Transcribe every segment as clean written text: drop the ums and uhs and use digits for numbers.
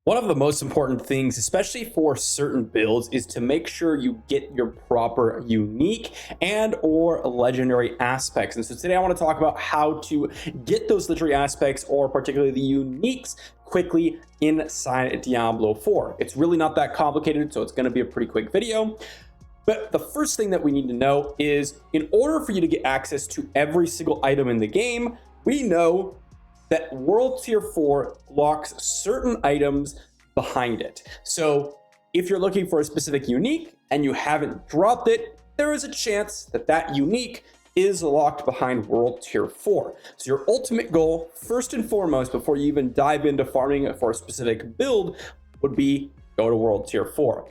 One of the most important things, especially for certain builds, is to make sure you get your proper unique and or legendary aspects. And so today I want to talk about how to get those legendary aspects, or particularly the uniques, quickly inside Diablo 4. It's really not that complicated, so it's going to be a pretty quick video. But the first thing that we need to know is, in order for you to get access to every single item in the game, we know that World Tier 4 locks certain items behind it. So if you're looking for a specific unique and you haven't dropped it, there is a chance that that unique is locked behind World Tier 4. So your ultimate goal, first and foremost, before you even dive into farming for a specific build, would be go to World Tier 4.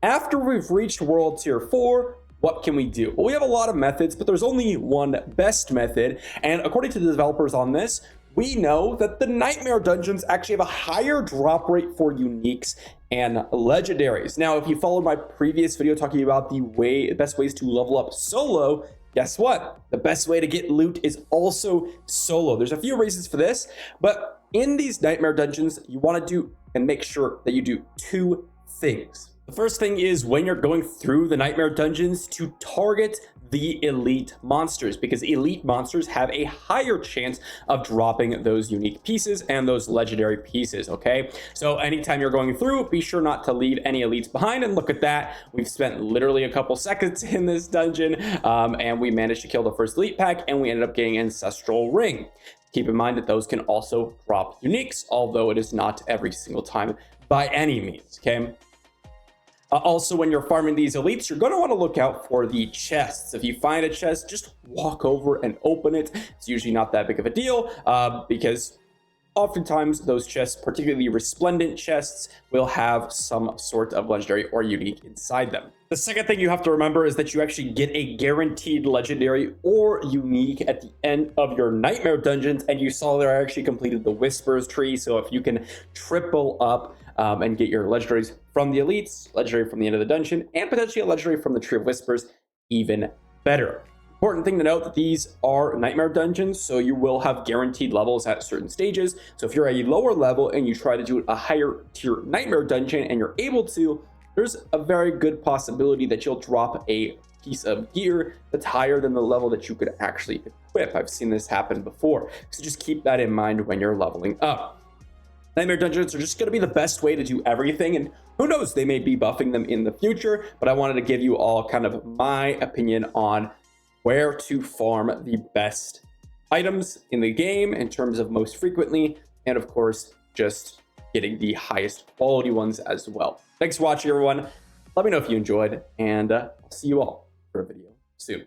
After we've reached World Tier 4, what can we do? Well, we have a lot of methods, but there's only one best method. And according to the developers on this, we know that the Nightmare Dungeons actually have a higher drop rate for uniques and legendaries. Now, if you followed my previous video talking about the best ways to level up solo, guess what? The best way to get loot is also solo. There's a few reasons for this, but in these Nightmare Dungeons, you want to do and make sure that you do two things. The first thing is, when you're going through the Nightmare Dungeons, to target the elite monsters, because elite monsters have a higher chance of dropping those unique pieces and those legendary pieces. Okay, so anytime you're going through, be sure not to leave any elites behind. And look at that, we've spent literally a couple seconds in this dungeon and we managed to kill the first elite pack, and we ended up getting Ancestral Ring. Keep in mind that those can also drop uniques, although it is not every single time by any means. Okay, also, when you're farming these elites, you're going to want to look out for the chests. If you find a chest, just walk over and open it. It's usually not that big of a deal because oftentimes those chests, particularly resplendent chests, will have some sort of legendary or unique inside them. The second thing you have to remember is that you actually get a guaranteed legendary or unique at the end of your Nightmare Dungeons, and you saw there I actually completed the Whispers tree. So if you can triple up and get your legendaries from the elites, legendary from the end of the dungeon, and potentially a legendary from the Tree of Whispers, even better. Important thing to note that these are Nightmare Dungeons, so you will have guaranteed levels at certain stages. So if you're a lower level and you try to do a higher tier Nightmare Dungeon and you're able to, there's a very good possibility that you'll drop a piece of gear that's higher than the level that you could actually equip. I've seen this happen before, so just keep that in mind when you're leveling up. Nightmare Dungeons are just going to be the best way to do everything, and who knows, they may be buffing them in the future, but I wanted to give you all kind of my opinion on where to farm the best items in the game in terms of most frequently, and of course, just getting the highest quality ones as well. Thanks for watching, everyone. Let me know if you enjoyed, and I'll see you all for a video soon.